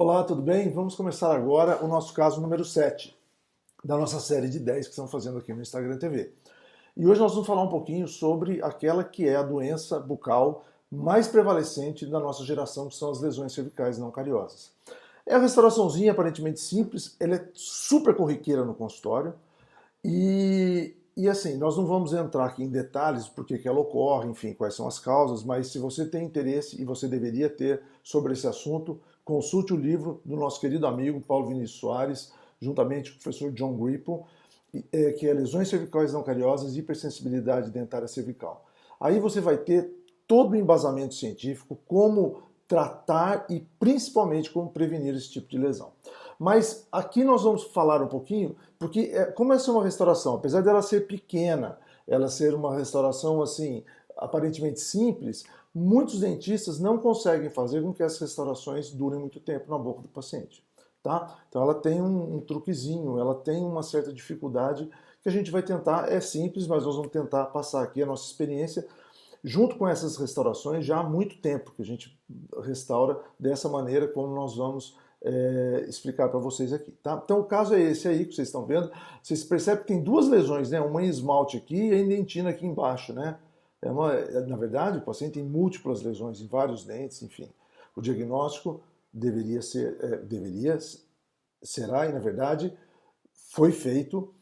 Olá, tudo bem? Vamos começar agora o nosso caso número 7 da nossa série de 10 que estamos fazendo aqui no Instagram TV. E hoje nós vamos falar um pouquinho sobre aquela que é a doença bucal mais prevalecente da nossa geração, que são as lesões cervicais não cariosas. É uma restauraçãozinha aparentemente simples, ela é super corriqueira no consultório, e assim, nós não vamos entrar aqui em detalhes porque que ela ocorre, enfim, quais são as causas, mas se você tem interesse, e você deveria ter, sobre esse assunto, consulte o livro do nosso querido amigo Paulo Vinícius Soares, juntamente com o professor John Grippo, que é Lesões Cervicais Não Cariosas e Hipersensibilidade Dentária Cervical. Aí você vai ter todo o embasamento científico, como tratar e principalmente como prevenir esse tipo de lesão. Mas aqui nós vamos falar um pouquinho, porque como essa é uma restauração, apesar dela ser pequena, ela ser uma restauração assim, aparentemente simples, muitos dentistas não conseguem fazer com que as restaurações durem muito tempo na boca do paciente. Tá? Então ela tem um truquezinho, ela tem uma certa dificuldade que a gente vai tentar, é simples, mas nós vamos tentar passar aqui a nossa experiência junto com essas restaurações já há muito tempo que a gente restaura dessa maneira como nós vamos explicar para vocês aqui, tá? Então o caso é esse aí que vocês estão vendo. Vocês percebem que tem duas lesões, né? Uma em esmalte aqui e em dentina aqui embaixo, né? Na verdade, o paciente tem múltiplas lesões em vários dentes, enfim. O diagnóstico será e na verdade foi feito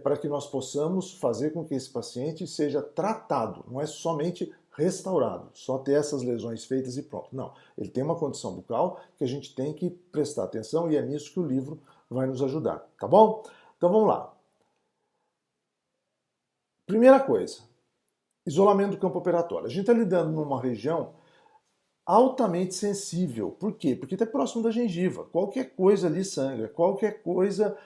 para que nós possamos fazer com que esse paciente seja tratado, não é somente restaurado, só ter essas lesões feitas e pronto. Não, ele tem uma condição bucal que a gente tem que prestar atenção e é nisso que o livro vai nos ajudar, tá bom? Então vamos lá. Primeira coisa, isolamento do campo operatório. A gente está lidando numa região altamente sensível. Por quê? Porque está próximo da gengiva. Qualquer coisa ali sangra, qualquer coisa,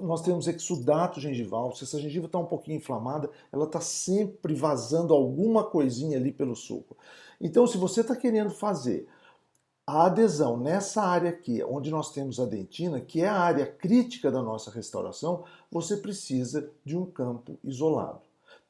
nós temos exudato gengival. Se essa gengiva está um pouquinho inflamada, ela está sempre vazando alguma coisinha ali pelo suco. Então, se você está querendo fazer a adesão nessa área aqui, onde nós temos a dentina, que é a área crítica da nossa restauração, você precisa de um campo isolado.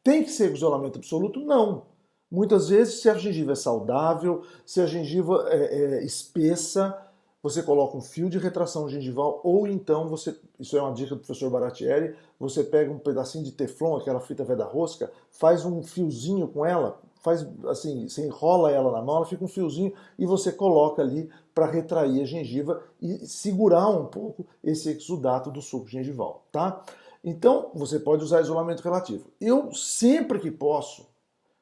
Tem que ser isolamento absoluto? Não. Muitas vezes, se a gengiva é saudável, se a gengiva é espessa, você coloca um fio de retração gengival, ou então você, isso é uma dica do professor Baratieri, você pega um pedacinho de teflon, aquela fita veda-rosca, faz um fiozinho com ela, faz assim, você enrola ela na mão, ela fica um fiozinho e você coloca ali para retrair a gengiva e segurar um pouco esse exudato do suco gengival, tá? Então, você pode usar isolamento relativo. Eu sempre que posso,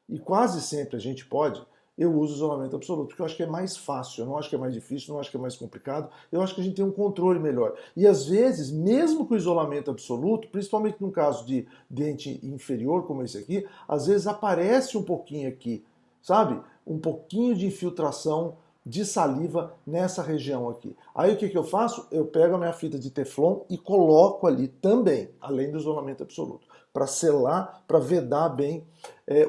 e quase sempre a gente pode, eu uso isolamento absoluto, porque eu acho que é mais fácil, eu não acho que é mais difícil, não acho que é mais complicado, eu acho que a gente tem um controle melhor. E às vezes, mesmo com isolamento absoluto, principalmente no caso de dente inferior, como esse aqui, às vezes aparece um pouquinho aqui, sabe? Um pouquinho de infiltração de saliva nessa região aqui. Aí o que, que eu faço? Eu pego a minha fita de teflon e coloco ali também, além do isolamento absoluto, para selar, para vedar bem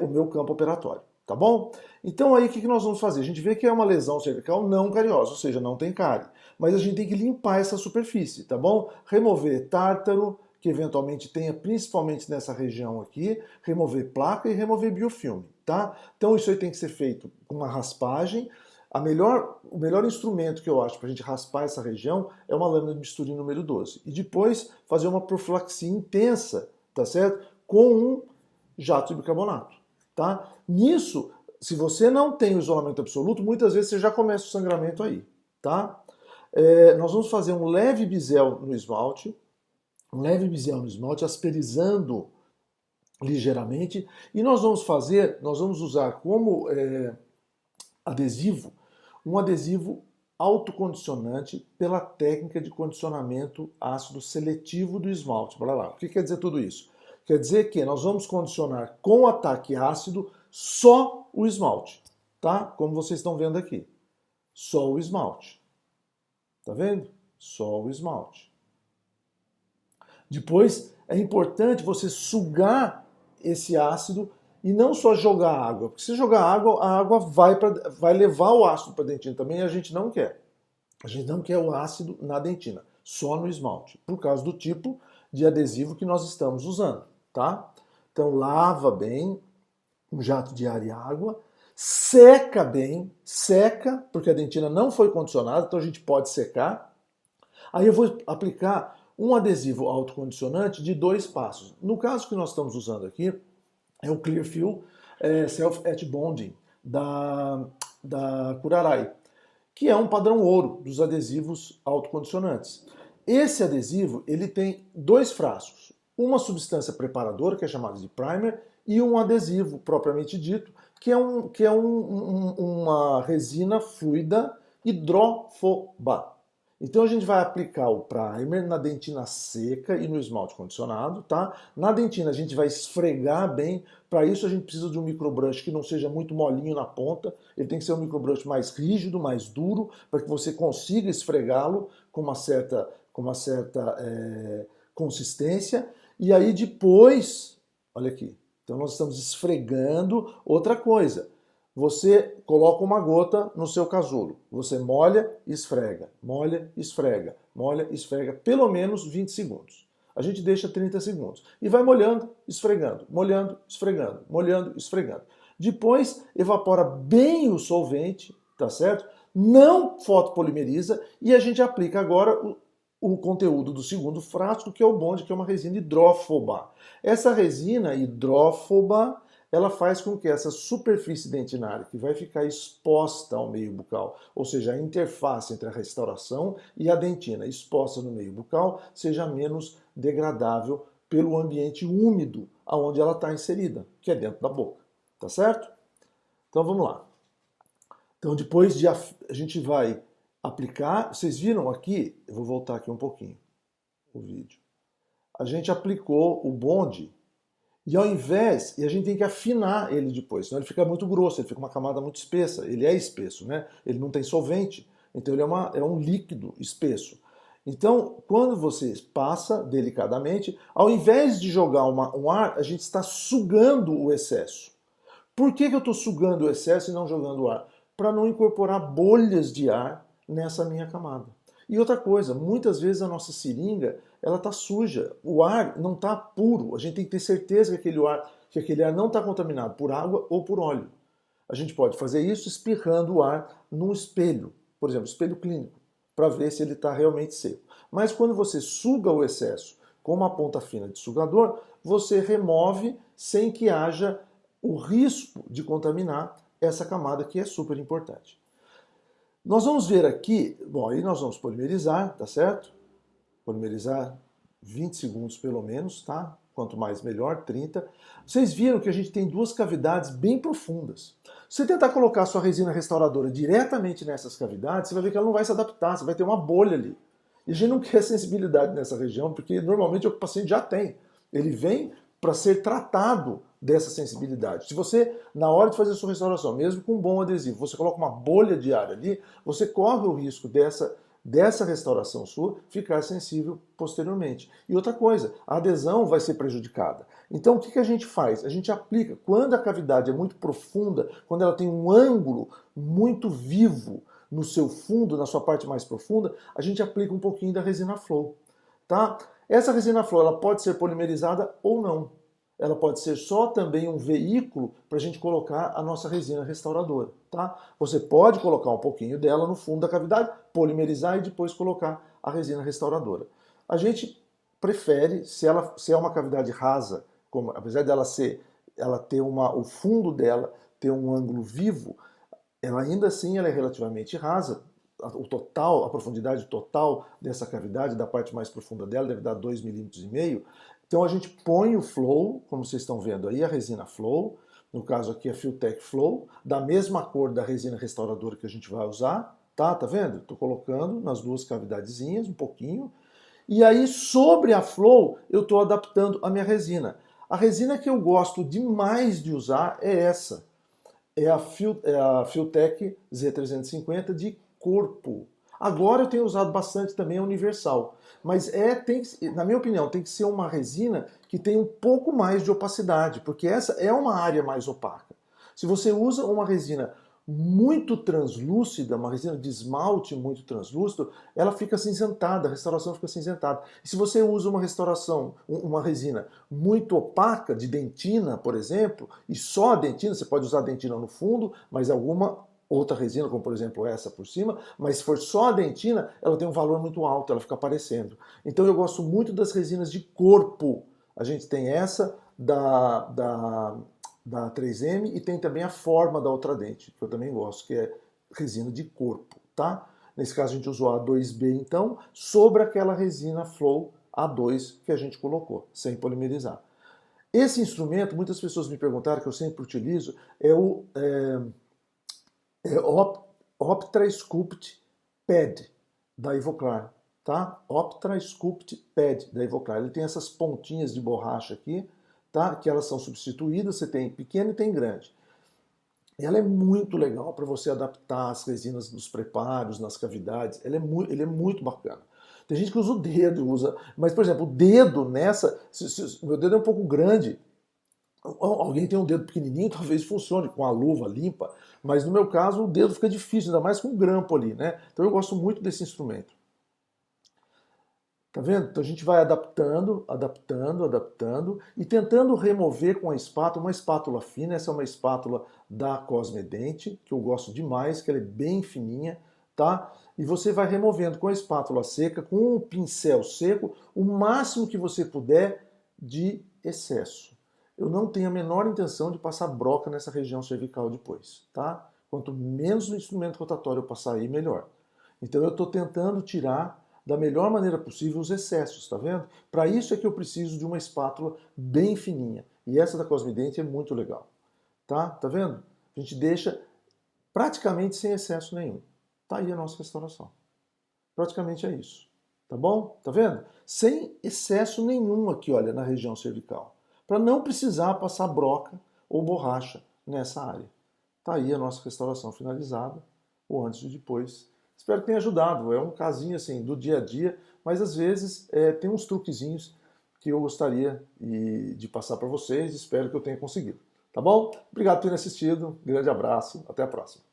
o meu campo operatório, tá bom? Então aí o que, que nós vamos fazer? A gente vê que é uma lesão cervical não cariosa, ou seja, não tem cárie, mas a gente tem que limpar essa superfície, tá bom? Remover tártaro, que eventualmente tenha principalmente nessa região aqui, remover placa e remover biofilme, tá? Então isso aí tem que ser feito com uma raspagem. O melhor instrumento que eu acho para a gente raspar essa região é uma lâmina de bisturi número 12. E depois fazer uma profilaxia intensa, tá certo? Com um jato de bicarbonato, tá? Nisso, se você não tem o isolamento absoluto, muitas vezes você já começa o sangramento aí, tá? Nós vamos fazer um leve bisel no esmalte, asperizando ligeiramente, e nós vamos usar como adesivo, um adesivo autocondicionante pela técnica de condicionamento ácido seletivo do esmalte. Bora lá. O que quer dizer tudo isso? Quer dizer que nós vamos condicionar com ataque ácido só o esmalte, tá? Como vocês estão vendo aqui. Só o esmalte. Tá vendo? Só o esmalte. Depois é importante você sugar esse ácido e não só jogar água, porque se jogar água, a água vai levar o ácido para a dentina também e a gente não quer. A gente não quer o ácido na dentina, só no esmalte, por causa do tipo de adesivo que nós estamos usando, tá? Então lava bem um jato de ar e água, seca bem, seca, porque a dentina não foi condicionada, então a gente pode secar. Aí eu vou aplicar um adesivo autocondicionante de 2 passos. No caso que nós estamos usando aqui, é o Clearfill Self-Etch Bonding da Curaray, que é um padrão ouro dos adesivos autocondicionantes. Esse adesivo ele tem 2 frascos, uma substância preparadora, que é chamada de primer, e um adesivo propriamente dito, que é uma resina fluida hidrófoba. Então a gente vai aplicar o primer na dentina seca e no esmalte condicionado, tá? Na dentina a gente vai esfregar bem. Para isso a gente precisa de um microbrush que não seja muito molinho na ponta. Ele tem que ser um microbrush mais rígido, mais duro, para que você consiga esfregá-lo com uma certa consistência. E aí depois, olha aqui. Então nós estamos esfregando. Outra coisa. Você coloca uma gota no seu casulo. Você molha e esfrega, molha e esfrega, molha e esfrega, pelo menos 20 segundos. A gente deixa 30 segundos. E vai molhando, esfregando, molhando, esfregando, molhando, esfregando. Depois evapora bem o solvente, tá certo? Não fotopolimeriza e a gente aplica agora o conteúdo do segundo frasco, que é o bonde, que é uma resina hidrófoba. Essa resina hidrófoba ela faz com que essa superfície dentinária, que vai ficar exposta ao meio bucal, ou seja, a interface entre a restauração e a dentina exposta no meio bucal, seja menos degradável pelo ambiente úmido aonde ela está inserida, que é dentro da boca. Tá certo? Então vamos lá. Então depois a gente vai aplicar, vocês viram aqui, eu vou voltar aqui um pouquinho o vídeo. A gente aplicou o bonde. E ao invés, e a gente tem que afinar ele depois, senão ele fica muito grosso, ele fica uma camada muito espessa. Ele é espesso, né? Ele não tem solvente, então ele é um líquido espesso. Então, quando você passa delicadamente, ao invés de jogar um ar, a gente está sugando o excesso. Por que eu estou sugando o excesso e não jogando o ar? Para não incorporar bolhas de ar nessa minha camada. E outra coisa, muitas vezes a nossa seringa ela está suja, o ar não está puro. A gente tem que ter certeza que aquele ar não está contaminado por água ou por óleo. A gente pode fazer isso espirrando o ar num espelho, por exemplo, espelho clínico, para ver se ele está realmente seco. Mas quando você suga o excesso com uma ponta fina de sugador, você remove sem que haja o risco de contaminar essa camada que é super importante. Nós vamos ver aqui, bom, aí nós vamos polimerizar, tá certo? Polimerizar 20 segundos pelo menos, tá? Quanto mais melhor, 30. Vocês viram que a gente tem 2 cavidades bem profundas. Se você tentar colocar a sua resina restauradora diretamente nessas cavidades, você vai ver que ela não vai se adaptar, você vai ter uma bolha ali. E a gente não quer sensibilidade nessa região, porque normalmente o paciente já tem. Ele vem para ser tratado dessa sensibilidade. Se você, na hora de fazer a sua restauração, mesmo com um bom adesivo, você coloca uma bolha de ar ali, você corre o risco dessa restauração sua ficar sensível posteriormente. E outra coisa, a adesão vai ser prejudicada. Então o que a gente faz? A gente aplica, quando a cavidade é muito profunda, quando ela tem um ângulo muito vivo no seu fundo, na sua parte mais profunda, a gente aplica um pouquinho da resina Flow. Tá? Essa resina Flow ela pode ser polimerizada ou não. Ela pode ser só também um veículo para a gente colocar a nossa resina restauradora, tá? Você pode colocar um pouquinho dela no fundo da cavidade, polimerizar e depois colocar a resina restauradora. A gente prefere, se é uma cavidade rasa, apesar ela ter o fundo dela ter um ângulo vivo, ela ainda assim ela é relativamente rasa. A profundidade total dessa cavidade, da parte mais profunda dela, deve dar 2,5 milímetros. Então a gente põe o Flow, como vocês estão vendo aí, a resina Flow, no caso aqui a Filtech Flow, da mesma cor da resina restauradora que a gente vai usar, tá vendo? Estou colocando nas 2 cavidadezinhas um pouquinho, e aí sobre a Flow eu estou adaptando a minha resina. A resina que eu gosto demais de usar é essa, é a Filtech Z350 de corpo. Agora eu tenho usado bastante também a Universal, mas na minha opinião, tem que ser uma resina que tem um pouco mais de opacidade, porque essa é uma área mais opaca. Se você usa uma resina muito translúcida, uma resina de esmalte muito translúcido, ela fica acinzentada, a restauração fica acinzentada. E se você usa uma restauração, uma resina muito opaca, de dentina, por exemplo, e só a dentina, você pode usar a dentina no fundo, mas alguma outra resina, como por exemplo essa por cima, mas se for só a dentina, ela tem um valor muito alto, ela fica aparecendo. Então eu gosto muito das resinas de corpo. A gente tem essa da 3M e tem também a forma da Ultradente, que eu também gosto, que é resina de corpo, tá? Nesse caso a gente usou a A2B então, sobre aquela resina Flow A2 que a gente colocou, sem polimerizar. Esse instrumento, muitas pessoas me perguntaram, que eu sempre utilizo, é o Optra Sculpt Pad da Ivoclar, tá? Optra Sculpt Pad da Ivoclar. Ele tem essas pontinhas de borracha aqui, tá? Que elas são substituídas, você tem pequeno e tem grande. Ela é muito legal para você adaptar as resinas nos preparos, nas cavidades. Ele é muito bacana. Tem gente que usa o dedo, mas por exemplo, o dedo nessa, o meu dedo é um pouco grande. Alguém tem um dedo pequenininho, talvez funcione com a luva limpa, mas no meu caso o dedo fica difícil, ainda mais com um grampo ali, né? Então eu gosto muito desse instrumento. Tá vendo? Então a gente vai adaptando, adaptando, adaptando e tentando remover com a espátula, uma espátula fina. Essa é uma espátula da Cosmedente, que eu gosto demais, que ela é bem fininha, tá? E você vai removendo com a espátula seca, com o pincel seco, o máximo que você puder de excesso. Eu não tenho a menor intenção de passar broca nessa região cervical depois, tá? Quanto menos no instrumento rotatório eu passar aí, melhor. Então eu estou tentando tirar da melhor maneira possível os excessos, tá vendo? Para isso é que eu preciso de uma espátula bem fininha. E essa da Cosmedente é muito legal, tá? Tá vendo? A gente deixa praticamente sem excesso nenhum. Tá aí a nossa restauração. Praticamente é isso. Tá bom? Tá vendo? Sem excesso nenhum aqui, olha, na região cervical. Para não precisar passar broca ou borracha nessa área. Tá aí a nossa restauração finalizada, o antes e depois. Espero que tenha ajudado. É um casinho assim do dia a dia, mas às vezes tem uns truquezinhos que eu gostaria de passar para vocês. Espero que eu tenha conseguido. Tá bom? Obrigado por terem assistido. Grande abraço. Até a próxima.